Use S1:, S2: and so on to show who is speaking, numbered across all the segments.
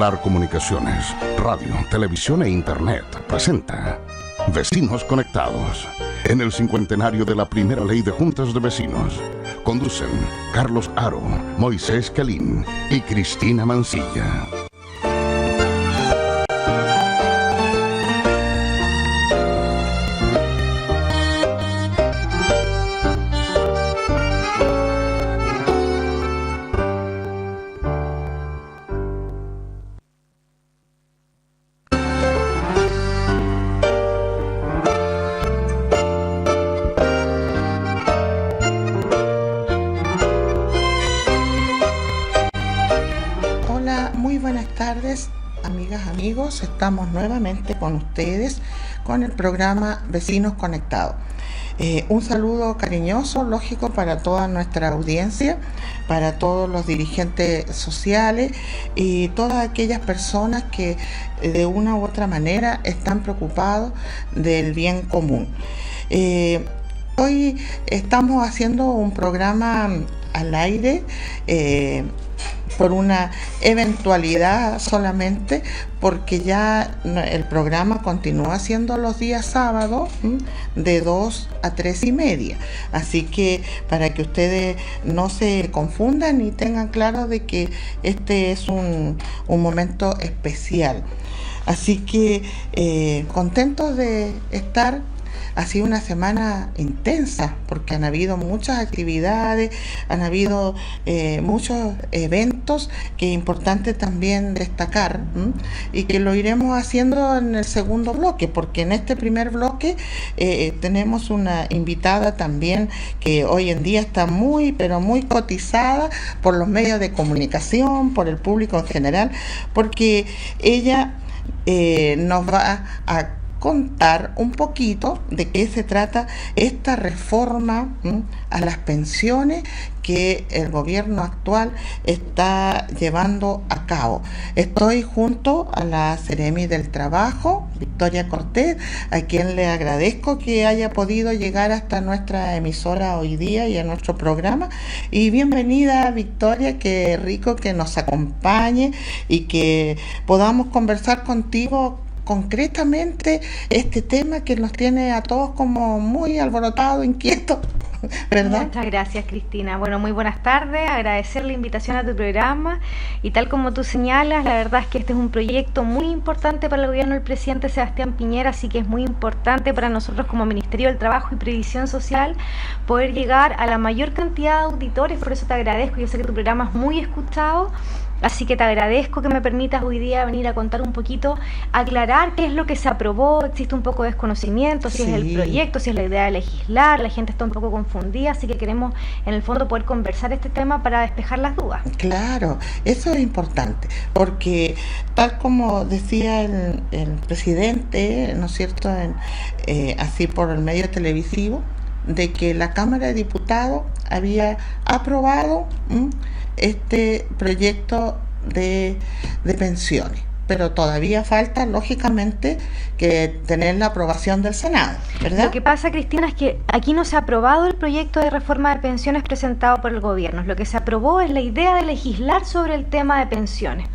S1: Solar Comunicaciones, radio, televisión e internet presenta Vecinos Conectados, en el cincuentenario de la primera ley de juntas de vecinos. Conducen Carlos Aro, Moisés Calín y Cristina Mancilla.
S2: Amigas, amigos, estamos nuevamente con ustedes con el programa Vecinos Conectados. Un saludo cariñoso, lógico, para toda nuestra audiencia, para todos los dirigentes sociales y todas aquellas personas que de una u otra manera están preocupados del bien común. Hoy estamos haciendo un programa al aire por una eventualidad solamente, porque ya el programa continúa siendo los días sábados de 2 a 3 y media. Así que para que ustedes no se confundan y tengan claro de que este es un momento especial. Así que contentos de estar. Ha sido una semana intensa porque han habido muchas actividades, han habido muchos eventos que es importante también destacar, y que lo iremos haciendo en el segundo bloque, porque en este primer bloque tenemos una invitada también que hoy en día está muy, pero muy cotizada por los medios de comunicación, por el público en general, porque ella nos va a contar un poquito de qué se trata esta reforma a las pensiones que el gobierno actual está llevando a cabo. Estoy junto a la Seremi del Trabajo, Victoria Cortés, a quien le agradezco que haya podido llegar hasta nuestra emisora hoy día y a nuestro programa. Y bienvenida, Victoria, qué rico que nos acompañe y que podamos conversar contigo concretamente este tema que nos tiene a todos como muy alborotados, inquietos, ¿verdad?
S3: Muchas gracias, Cristina. Bueno, muy buenas tardes, agradecer la invitación a tu programa y tal como tú señalas, la verdad es que este es un proyecto muy importante para el gobierno del presidente Sebastián Piñera, así que es muy importante para nosotros como Ministerio del Trabajo y Previsión Social poder llegar a la mayor cantidad de auditores, por eso te agradezco, yo sé que tu programa es muy escuchado. Así que te agradezco que me permitas hoy día venir a contar un poquito, aclarar qué es lo que se aprobó, existe un poco de desconocimiento, si es el proyecto, si es la idea de legislar, la gente está un poco confundida, así que queremos en el fondo poder conversar este tema para despejar las dudas.
S2: Claro, eso es importante, porque tal como decía el presidente, ¿no es cierto?, así por el medio televisivo, de que la Cámara de Diputados había aprobado este proyecto de pensiones, pero todavía falta, lógicamente, que tener la aprobación del Senado, ¿verdad?
S3: Lo que pasa, Cristina, es que aquí no se ha aprobado el proyecto de reforma de pensiones presentado por el gobierno. Lo que se aprobó es la idea de legislar sobre el tema de pensiones.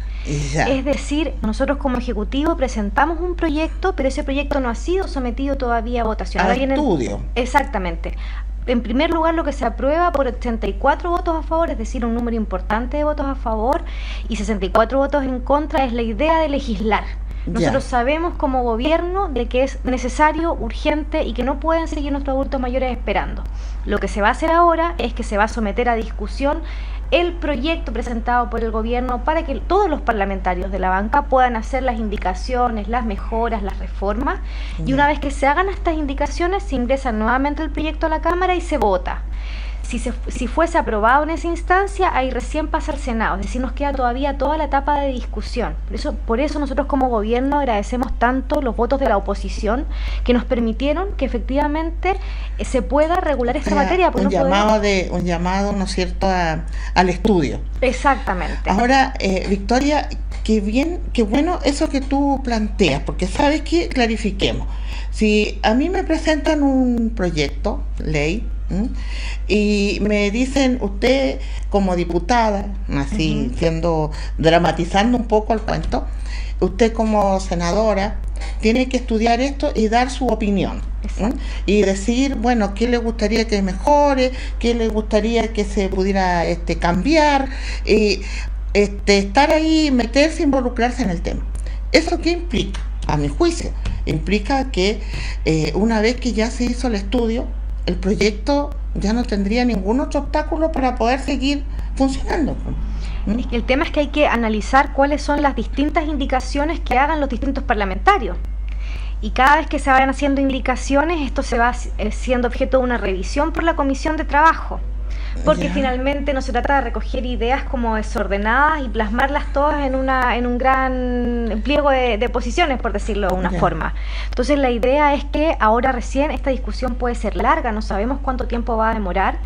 S3: Ya. Es decir, nosotros como Ejecutivo presentamos un proyecto, pero ese proyecto no ha sido sometido todavía a votación.
S2: Al estudio.
S3: Exactamente. En primer lugar, lo que se aprueba por 84 votos a favor, es decir, un número importante de votos a favor, y 64 votos en contra, es la idea de legislar. Nosotros sabemos como gobierno de que es necesario, urgente y que no pueden seguir nuestros adultos mayores esperando. Lo que se va a hacer ahora es que se va a someter a discusión el proyecto presentado por el gobierno para que todos los parlamentarios de la banca puedan hacer las indicaciones, las mejoras, las reformas, y una vez que se hagan estas indicaciones se ingresa nuevamente el proyecto a la Cámara y se vota. Si fuese aprobado en esa instancia, ahí recién pasa al Senado, es decir, nos queda todavía toda la etapa de discusión. Por eso nosotros como gobierno agradecemos tanto los votos de la oposición que nos permitieron que efectivamente se pueda regular esta materia.
S2: Un llamado, ¿no es cierto?, al estudio.
S3: Exactamente.
S2: Ahora, Victoria, qué bueno eso que tú planteas, porque ¿sabes qué? Clarifiquemos. Si a mí me presentan un proyecto, ley, ¿Mm? Y me dicen, usted como diputada, así dramatizando un poco el cuento, usted como senadora tiene que estudiar esto y dar su opinión, y decir, bueno, qué le gustaría que mejore, qué le gustaría que se pudiera cambiar, estar ahí, meterse, involucrarse en el tema. ¿Eso qué implica? A mi juicio, implica que una vez que ya se hizo el estudio, el proyecto ya no tendría ningún otro obstáculo para poder seguir funcionando.
S3: Es que el tema es que hay que analizar cuáles son las distintas indicaciones que hagan los distintos parlamentarios. Y cada vez que se vayan haciendo indicaciones, esto se va siendo objeto de una revisión por la Comisión de Trabajo. Porque finalmente no se trata de recoger ideas como desordenadas y plasmarlas todas en un gran pliego de posiciones, por decirlo de una forma. Entonces la idea es que ahora recién esta discusión puede ser larga, no sabemos cuánto tiempo va a demorar,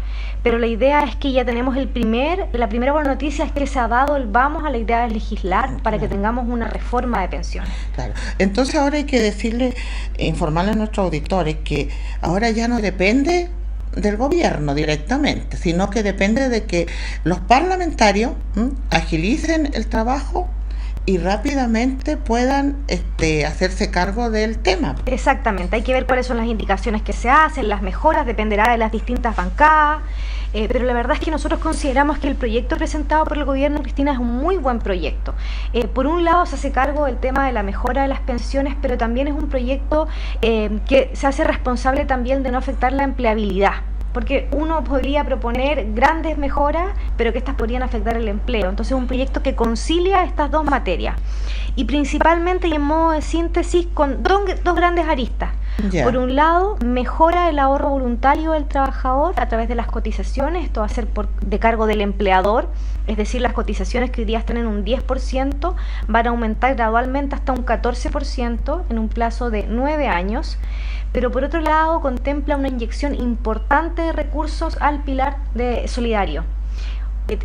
S3: pero la idea es que ya tenemos la primera buena noticia es que se ha dado el vamos a la idea de legislar para que tengamos una reforma de pensiones.
S2: Claro. Entonces ahora hay que informarle a nuestros auditores que ahora ya no depende del gobierno directamente, sino que depende de que los parlamentarios agilicen el trabajo y rápidamente puedan hacerse cargo del tema.
S3: Exactamente, hay que ver cuáles son las indicaciones que se hacen, las mejoras, dependerá de las distintas bancadas, pero la verdad es que nosotros consideramos que el proyecto presentado por el gobierno, Cristina, es un muy buen proyecto. Por un lado se hace cargo del tema de la mejora de las pensiones, pero también es un proyecto que se hace responsable también de no afectar la empleabilidad. Porque uno podría proponer grandes mejoras, pero que estas podrían afectar el empleo. Entonces es un proyecto que concilia estas dos materias. Y principalmente y en modo de síntesis con dos grandes aristas. Por un lado, mejora el ahorro voluntario del trabajador a través de las cotizaciones. Esto va a ser de cargo del empleador. Es decir, las cotizaciones que hoy día están en un 10% van a aumentar gradualmente hasta un 14% en un plazo de 9 años. Pero por otro lado contempla una inyección importante de recursos al pilar solidario.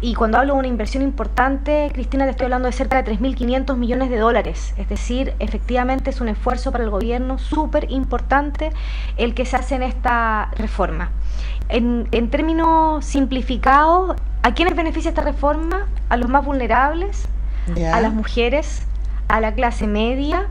S3: Y cuando hablo de una inversión importante, Cristina, te estoy hablando de cerca de 3.500 millones de dólares. Es decir, efectivamente es un esfuerzo para el gobierno súper importante el que se hace en esta reforma. En términos simplificados, ¿a quiénes beneficia esta reforma? A los más vulnerables, a las mujeres, a la clase media,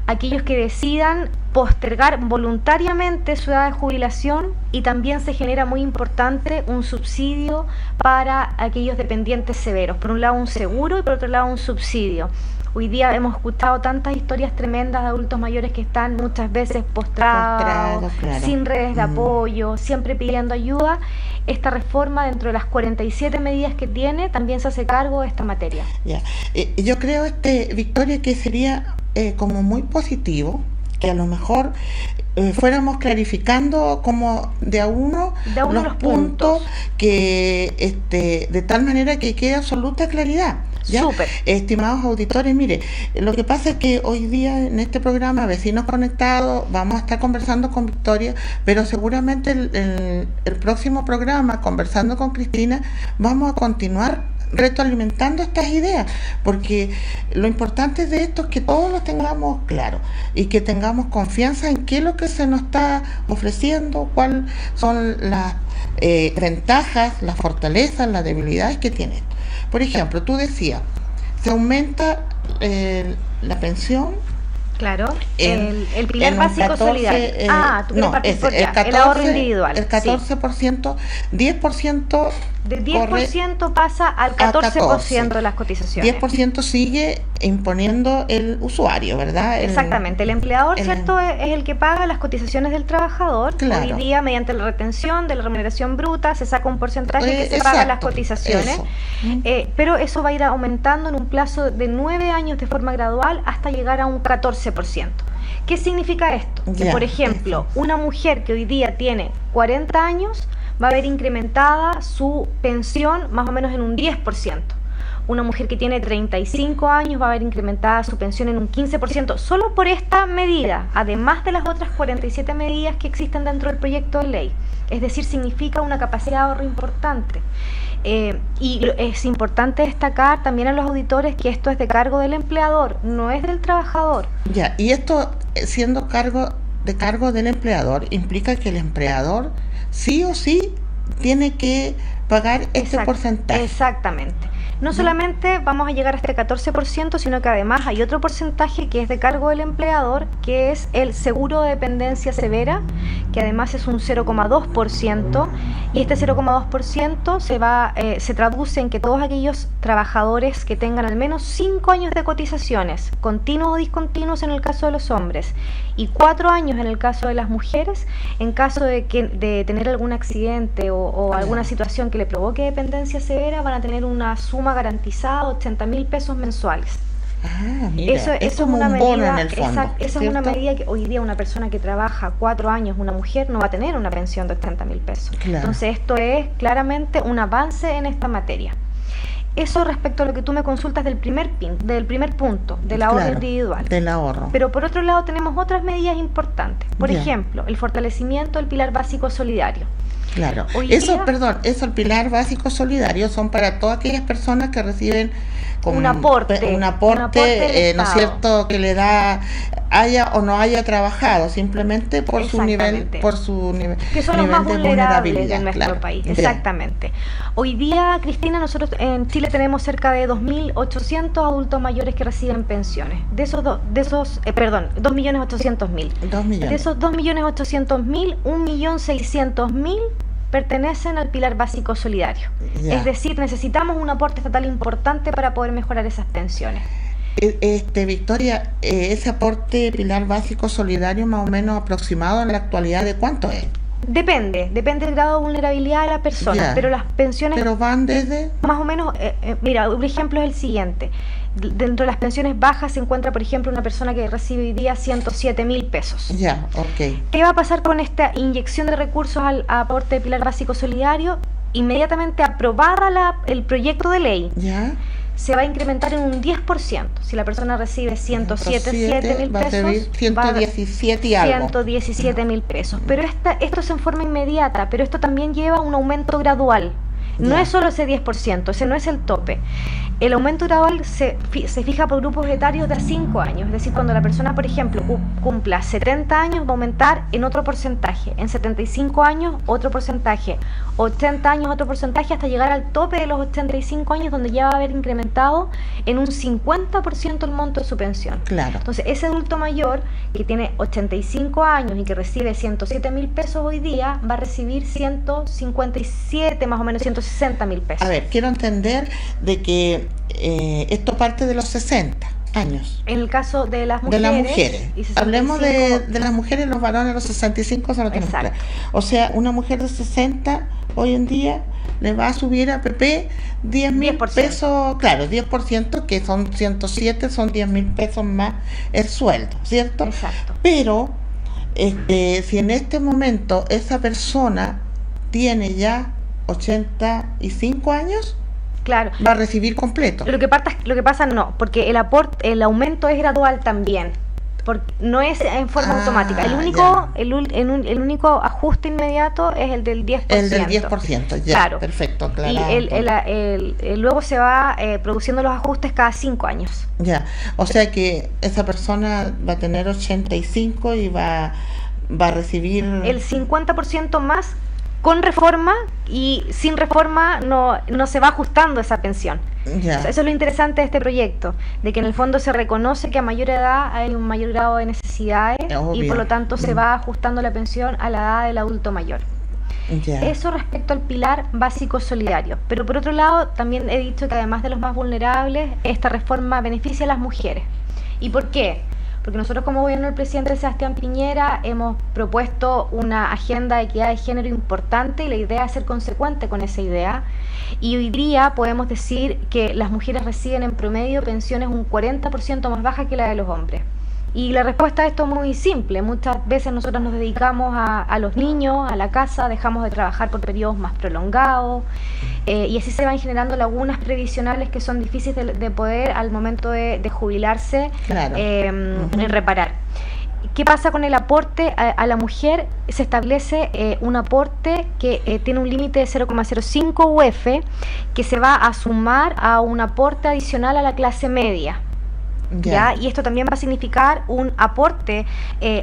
S3: aquellos que decidan postergar voluntariamente su edad de jubilación, y también se genera muy importante un subsidio para aquellos dependientes severos. Por un lado un seguro y por otro lado un subsidio. Hoy día hemos escuchado tantas historias tremendas de adultos mayores que están muchas veces postrados, sin redes de apoyo, siempre pidiendo ayuda. Esta reforma, dentro de las 47 medidas que tiene, también se hace cargo de esta materia.
S2: Yo creo, Victoria, que sería como muy positivo que a lo mejor fuéramos clarificando como de a uno los puntos que de tal manera que quede absoluta claridad. ¿Ya? Estimados auditores, mire, lo que pasa es que hoy día en este programa Vecinos Conectados vamos a estar conversando con Victoria, pero seguramente el próximo programa, Conversando con Cristina, vamos a continuar retroalimentando estas ideas, porque lo importante de esto es que todos lo tengamos claro y que tengamos confianza en qué es lo que se nos está ofreciendo, cuáles son las ventajas, las fortalezas, las debilidades que tiene esto. Por ejemplo, tú decías, se aumenta la pensión.
S3: Claro, el pilar básico solidario. El ahorro individual.
S2: El 14%, 10%.
S3: De 10% pasa al 14% de las cotizaciones.
S2: 10% sigue imponiendo el usuario, ¿verdad?
S3: Exactamente, el empleador, ¿cierto? Es el que paga las cotizaciones del trabajador.
S2: Claro.
S3: Hoy día, mediante la retención de la remuneración bruta, se saca un porcentaje que se paga las cotizaciones. Pero eso va a ir aumentando en un plazo de 9 años de forma gradual hasta llegar a un 14%. ¿Qué significa esto? Que, por ejemplo, una mujer que hoy día tiene 40 años va a ver incrementada su pensión más o menos en un 10%. Una mujer que tiene 35 años va a ver incrementada su pensión en un 15%, solo por esta medida, además de las otras 47 medidas que existen dentro del proyecto de ley. Es decir, significa una capacidad de ahorro importante. Y es importante destacar también a los auditores que esto es de cargo del empleador, no es del trabajador.
S2: Y esto, siendo de cargo del empleador, implica que el empleador sí o sí tiene que pagar este porcentaje.
S3: Exactamente. No solamente vamos a llegar a este 14%, sino que además hay otro porcentaje que es de cargo del empleador, que es el seguro de dependencia severa, que además es un 0,2%, y este 0,2% se traduce en que todos aquellos trabajadores que tengan al menos 5 años de cotizaciones, continuos o discontinuos en el caso de los hombres, y 4 años en el caso de las mujeres, en caso de tener algún accidente o alguna situación que le provoque dependencia severa, van a tener una suma garantizada, 80.000 pesos mensuales.
S2: Mira,
S3: eso es una
S2: un
S3: medida,
S2: bono en el fondo,
S3: esa es una medida que hoy día una persona que trabaja 4 años, una mujer, no va a tener una pensión de 80.000 pesos.
S2: Claro.
S3: Entonces esto es claramente un avance en esta materia. Eso respecto a lo que tú me consultas del primer punto, del ahorro individual.
S2: Del ahorro.
S3: Pero por otro lado tenemos otras medidas importantes. Por ejemplo, el fortalecimiento del pilar básico solidario.
S2: Claro. Eso, el pilar básico solidario son para todas aquellas personas que reciben
S3: un aporte,
S2: ¿no es cierto?, que le da, haya o no haya trabajado, simplemente por su nivel,
S3: que son los más vulnerables de nuestro país. Exactamente. Hoy día, Cristina, nosotros en Chile tenemos cerca de 2.800 adultos mayores que reciben pensiones. De esos 2.800.000. De esos 2.800.000, 1.600.000 pertenecen al pilar básico solidario. Es decir, necesitamos un aporte estatal importante para poder mejorar esas pensiones.
S2: Victoria, ese aporte pilar básico solidario más o menos aproximado en la actualidad, ¿de cuánto es?
S3: Depende del grado de vulnerabilidad de la persona, pero las pensiones...
S2: Pero van desde...
S3: Más o menos, mira, un ejemplo es el siguiente. Dentro de las pensiones bajas se encuentra, por ejemplo, una persona que recibe hoy día 107.000 pesos. ¿Qué va a pasar con esta inyección de recursos al aporte de pilar básico solidario? Inmediatamente aprobada el proyecto de ley, se va a incrementar en un 10%. Si la persona recibe 107.000 pesos,
S2: 117 y algo.
S3: 117.000 pesos. Pero esto es en forma inmediata, pero esto también lleva un aumento gradual. No es solo ese 10%, ese no es el tope. El aumento gradual se fija por grupos etarios de 5 años, es decir, cuando la persona, por ejemplo, cumpla 70 años, va a aumentar en otro porcentaje, en 75 años otro porcentaje, 80 años otro porcentaje, hasta llegar al tope de los 85 años, donde ya va a haber incrementado en un 50% el monto de su pensión.
S2: Claro.
S3: Entonces, ese adulto mayor que tiene 85 años y que recibe 107.000 pesos hoy día, va a recibir 157, más o menos 160.000 pesos.
S2: A ver, quiero entender de que esto parte de los 60 años.
S3: En el caso de las mujeres.
S2: Hablemos de las mujeres, los varones, los 65 son los que nos quedan. O sea, una mujer de 60 hoy en día le va a subir a PP 10.000 pesos, claro, 10%, que son 107, son 10.000 pesos más el sueldo, ¿cierto?
S3: Exacto.
S2: Pero si en este momento esa persona tiene ya 85 años,
S3: claro,
S2: va a recibir completo.
S3: Lo que pasa no, porque el aumento es gradual también, porque no es en forma automática. El único ajuste inmediato es el del 10%.
S2: El del 10%, ya, claro. Perfecto, claro.
S3: Y luego se va produciendo los ajustes cada 5 años.
S2: Ya, o sea que esa persona va a tener 85 y va a recibir...
S3: El 50% más con reforma, y sin reforma no se va ajustando esa pensión. Eso es lo interesante de este proyecto, de que en el fondo se reconoce que a mayor edad hay un mayor grado de necesidades y por lo tanto se va ajustando la pensión a la edad del adulto mayor. Eso respecto al pilar básico solidario. Pero por otro lado, también he dicho que además de los más vulnerables, esta reforma beneficia a las mujeres. ¿Y por qué? Porque nosotros como gobierno del presidente Sebastián Piñera hemos propuesto una agenda de equidad de género importante, y la idea es ser consecuente con esa idea. Y hoy día podemos decir que las mujeres reciben en promedio pensiones un 40% más bajas que la de los hombres. Y la respuesta a esto es muy simple. Muchas veces nosotros nos dedicamos a los niños, a la casa, dejamos de trabajar por periodos más prolongados, y así se van generando lagunas previsionales que son difíciles de poder al momento de jubilarse, reparar. ¿Qué pasa con el aporte a la mujer? Se establece un aporte que tiene un límite de 0,05 UF, que se va a sumar a un aporte adicional a la clase media. ¿ya? Y esto también va a significar un aporte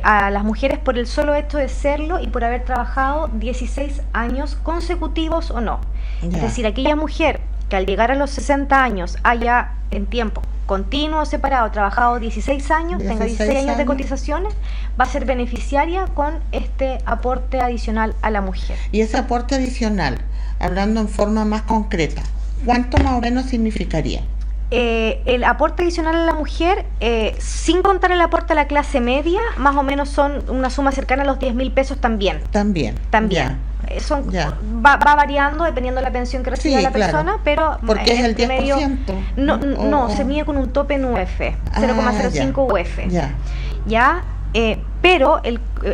S3: a las mujeres por el solo hecho de serlo y por haber trabajado 16 años consecutivos o no. Es decir, aquella mujer que al llegar a los 60 años haya en tiempo continuo, separado, trabajado 16 años, tenga 16 años de cotizaciones, va a ser beneficiaria con este aporte adicional a la mujer.
S2: Y ese aporte adicional, hablando en forma más concreta, ¿cuánto más o menos significaría?
S3: El aporte adicional a la mujer, sin contar el aporte a la clase media, más o menos son una suma cercana a los 10.000 pesos también.
S2: También.
S3: Va variando dependiendo de la pensión que reciba la persona, pero
S2: porque es el 10%.
S3: No, se mide con un tope en UF, 0,05 UF. Ya, pero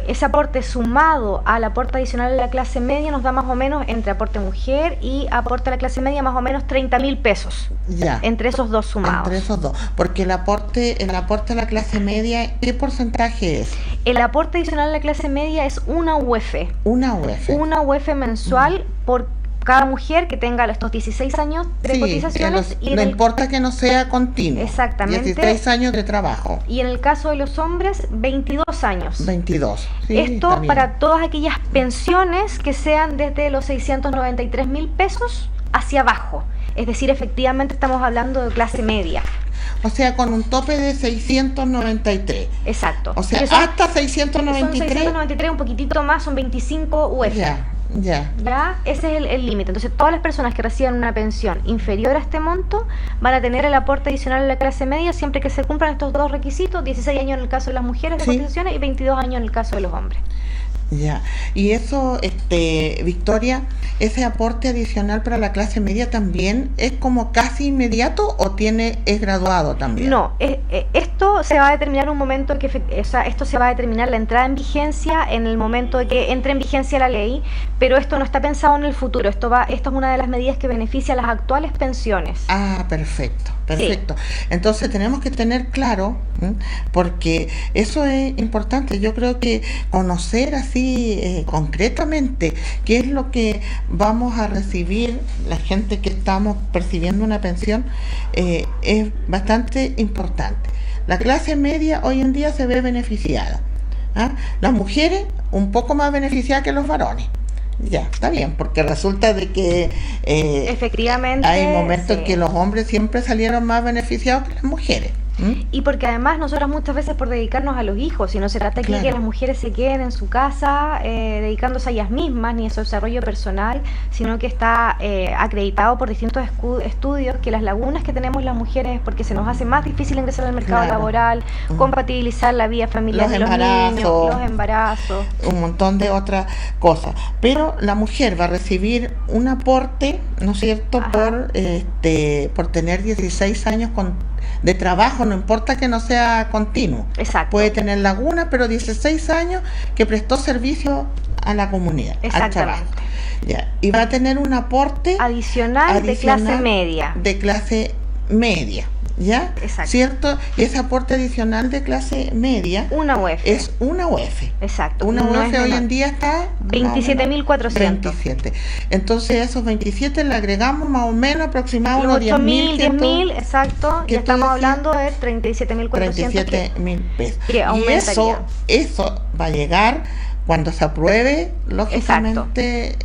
S3: ese aporte sumado al aporte adicional a la clase media nos da más o menos, entre aporte mujer y aporte a la clase media, más o menos 30.000 pesos. Entre esos dos sumados.
S2: Entre esos dos. Porque el aporte a la clase media, ¿qué porcentaje es?
S3: El aporte adicional a la clase media es una UF.
S2: Una UF.
S3: Una UF mensual por cada mujer que tenga estos 16 años de cotizaciones.
S2: No importa que no sea continuo.
S3: Exactamente.
S2: 16 años de trabajo.
S3: Y en el caso de los hombres, 22 años.
S2: 22.
S3: Esto para todas aquellas pensiones que sean desde los 693.000 pesos hacia abajo. Es decir, efectivamente estamos hablando de clase media.
S2: O sea, con un tope de 693.
S3: Exacto.
S2: O sea, hasta 693.
S3: Son 693, un poquitito más, son 25 UF.
S2: Ya,
S3: ese es el límite. Entonces, todas las personas que reciban una pensión inferior a este monto van a tener el aporte adicional a la clase media siempre que se cumplan estos dos requisitos: 16 años en el caso de las mujeres de cotizaciones y 22 años en el caso de los hombres.
S2: Y eso, Victoria, ese aporte adicional para la clase media también es como casi inmediato o es graduado también.
S3: No, esto se va a determinar un momento en que, esto se va a determinar la entrada en vigencia en el momento de que entre en vigencia la ley, pero esto no está pensado en el futuro. Esto es una de las medidas que beneficia a las actuales pensiones.
S2: Perfecto. Entonces tenemos que tener claro, porque eso es importante. Yo creo que conocer así concretamente qué es lo que vamos a recibir la gente que estamos percibiendo una pensión es bastante importante. La clase media hoy en día se ve beneficiada, las mujeres un poco más beneficiadas que los varones. Está bien, porque resulta de que
S3: efectivamente
S2: hay momentos en que los hombres siempre salieron más beneficiados que las mujeres.
S3: Y porque además nosotros muchas veces por dedicarnos a los hijos, y no se trata aquí que las mujeres se queden en su casa dedicándose a ellas mismas ni a su desarrollo personal, sino que está acreditado por distintos estudios que las lagunas que tenemos las mujeres es porque se nos hace más difícil ingresar al mercado laboral, compatibilizar la vida familiar de los niños, los embarazos,
S2: un montón de otras cosas. Pero la mujer va a recibir un aporte, ¿no es cierto?, por tener 16 años de trabajo, no importa que no sea continuo.
S3: Exacto.
S2: Puede tener laguna, pero 16 años que prestó servicio a la comunidad.
S3: Exactamente.
S2: Y va a tener un aporte
S3: adicional de clase media.
S2: De clase media.
S3: Exacto.
S2: ¿Cierto? Y ese aporte adicional de clase media es una UF.
S3: Exacto.
S2: Una UF hoy en día está
S3: 27.400.
S2: 27. Entonces esos 27 le agregamos más o menos aproximadamente unos
S3: 8.000, 10.000, exacto. Ya estamos hablando de 37.400.
S2: 37.000 pesos.
S3: Y
S2: eso va a llegar cuando se apruebe, lógicamente,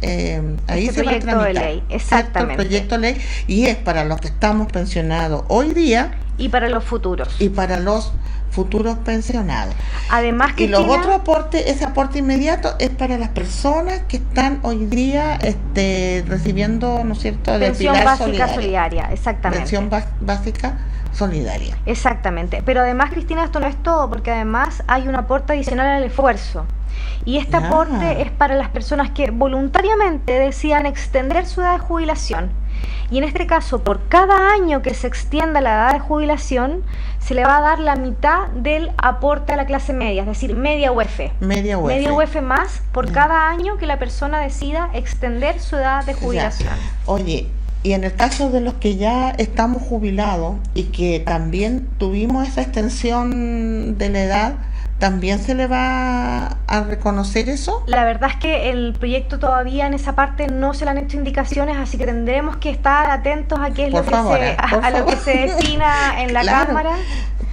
S2: ahí se va a tramitar.
S3: De ley. Exactamente.
S2: El proyecto de ley, y es para los que estamos pensionados hoy día.
S3: Y para los futuros.
S2: Y para los futuros pensionados.
S3: Además,
S2: y los otros aportes, ese aporte inmediato es para las personas que están hoy día recibiendo, ¿no es cierto?,
S3: pensión básica solidaria. Exactamente.
S2: Pensión básica solidaria.
S3: Exactamente. Pero además, Cristina, esto no es todo, porque además hay un aporte adicional al esfuerzo. Y este aporte es para las personas que voluntariamente decidan extender su edad de jubilación. Y en este caso, por cada año que se extienda la edad de jubilación, se le va a dar la mitad del aporte a la clase media, es decir, media UF. Media UF más por cada año que la persona decida extender su edad de jubilación.
S2: Oye, y en el caso de los que ya estamos jubilados y que también tuvimos esa extensión de la edad, ¿también se le va a reconocer eso?
S3: La verdad es que el proyecto todavía en esa parte no se le han hecho indicaciones, así que tendremos que estar atentos a qué es lo que se defina en la Cámara.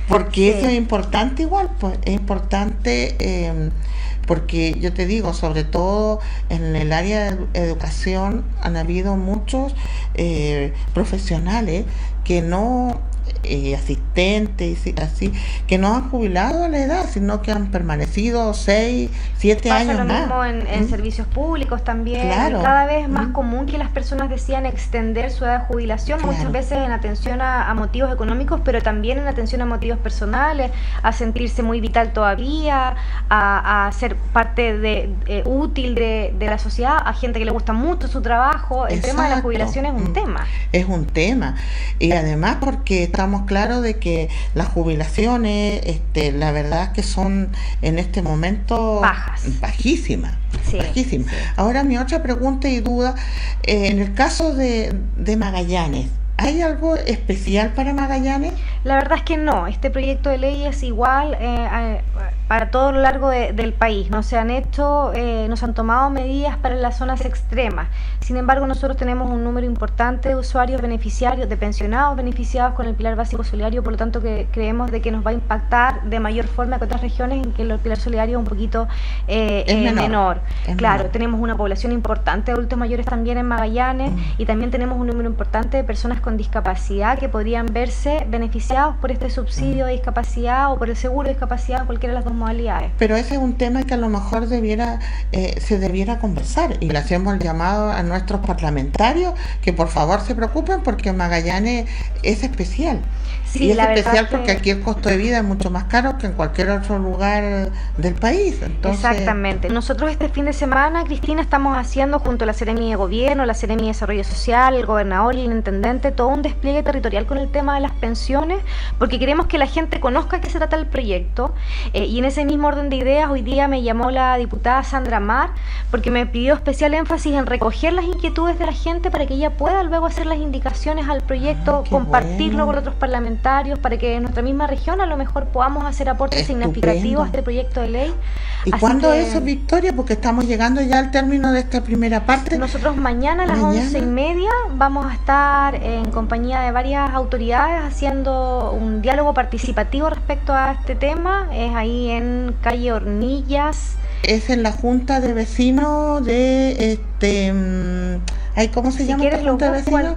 S2: Porque eso es importante igual, pues es importante porque yo te digo, sobre todo en el área de educación han habido muchos profesionales que no asistentes y así, que no han jubilado a la edad, sino que han permanecido 6, 7 años más.
S3: Pasa lo mismo en servicios públicos también. Claro. Cada vez es más común que las personas decidan extender su edad de jubilación, muchas veces en atención a motivos económicos, pero también en atención a motivos personales, a sentirse muy vital todavía, a ser parte útil de la sociedad, a gente que le gusta mucho su trabajo. El tema de la jubilación es un tema.
S2: Es un tema. Y además porque estamos claros de que las jubilaciones, la verdad es que son en este momento bajísimas. Sí, bajísimas. Sí. Ahora mi otra pregunta y duda, en el caso de Magallanes, ¿hay algo especial para Magallanes?
S3: La verdad es que no, este proyecto de ley es igual para todo lo largo del país. No se han hecho, no se han tomado medidas para las zonas extremas. Sin embargo, nosotros tenemos un número importante de usuarios beneficiarios, de pensionados beneficiados con el Pilar Básico Solidario, por lo tanto que creemos de que nos va a impactar de mayor forma que otras regiones en que el Pilar Solidario es un poquito menor. Claro, tenemos una población importante de adultos mayores también en Magallanes y también tenemos un número importante de personas con discapacidad que podrían verse beneficiados por este subsidio de discapacidad o por el seguro de discapacidad, cualquiera de las dos modalidades.
S2: Pero ese es un tema que a lo mejor se debiera conversar, y le hacemos el llamado a nuestros parlamentarios que por favor se preocupen, porque Magallanes es especial. Sí, y es especial porque aquí el costo de vida es mucho más caro que en cualquier otro lugar del país. Entonces...
S3: Exactamente. Nosotros este fin de semana, Cristina, estamos haciendo junto a la Seremi de Gobierno, la Seremi de Desarrollo Social, el gobernador y el intendente, todo un despliegue territorial con el tema de las pensiones, porque queremos que la gente conozca qué se trata el proyecto. Y en ese mismo orden de ideas, hoy día me llamó la diputada Sandra Mar, porque me pidió especial énfasis en recoger las inquietudes de la gente para que ella pueda luego hacer las indicaciones al proyecto, compartirlo con otros parlamentarios, para que en nuestra misma región a lo mejor podamos hacer aportes significativos a este proyecto de ley.
S2: ¿Y cuándo es eso, Victoria? Porque estamos llegando ya al término de esta primera parte.
S3: Nosotros mañana a las 11:30 vamos a estar en compañía de varias autoridades haciendo un diálogo participativo respecto a este tema. Es ahí en calle Hornillas.
S2: Es en la Junta de Vecinos de ¿cómo se llama esta Junta de Vecinos?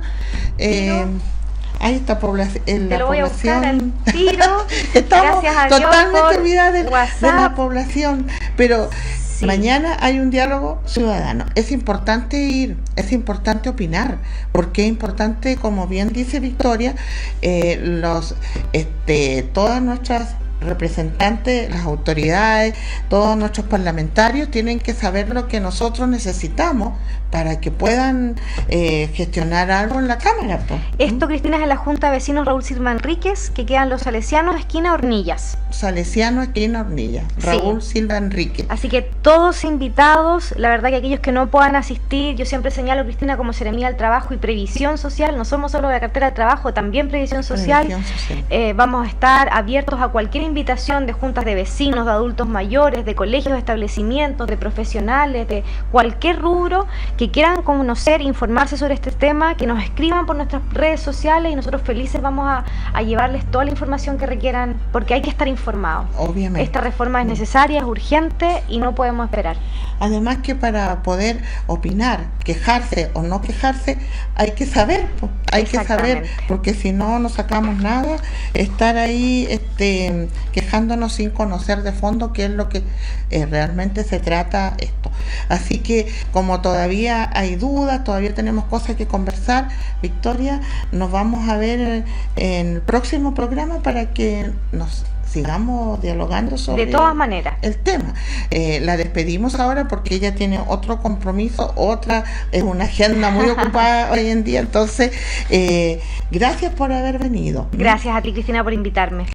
S2: Ahí está población.
S3: Te lo voy a buscar al tiro.
S2: Estamos totalmente olvidados de la población. Pero mañana hay un diálogo ciudadano. Es importante ir, es importante opinar, porque es importante, como bien dice Victoria, todas nuestras representantes, las autoridades, todos nuestros parlamentarios tienen que saber lo que nosotros necesitamos para que puedan gestionar algo en la Cámara.
S3: Esto, Cristina, es en la Junta de Vecinos Raúl Silva Enríquez, que quedan Los Salesianos, esquina Hornillas.
S2: Salesiano, esquina Hornillas, Raúl Silva Enríquez.
S3: Así que todos invitados. La verdad que aquellos que no puedan asistir, yo siempre señalo, Cristina, como Seremía del Trabajo y Previsión Social, no somos solo de la cartera de trabajo, también Previsión Social. Vamos a estar abiertos a cualquier invitación de juntas de vecinos, de adultos mayores, de colegios, de establecimientos, de profesionales, de cualquier rubro que quieran conocer, informarse sobre este tema, que nos escriban por nuestras redes sociales y nosotros felices vamos a llevarles toda la información que requieran, porque hay que estar informados.
S2: Obviamente.
S3: Esta reforma es necesaria, es urgente y no podemos esperar.
S2: Además que para poder opinar, quejarse o no quejarse, hay que saber, hay que saber, porque si no, no sacamos nada, estar ahí quejándonos sin conocer de fondo qué es lo que realmente se trata esto. Así que como todavía hay dudas, todavía tenemos cosas que conversar, Victoria, nos vamos a ver en el próximo programa para que nos sigamos dialogando sobre
S3: de todas maneras
S2: el tema. La despedimos ahora porque ella tiene otro compromiso, es una agenda muy ocupada hoy en día, entonces gracias por haber venido.
S3: Gracias a ti, Cristina, por invitarme.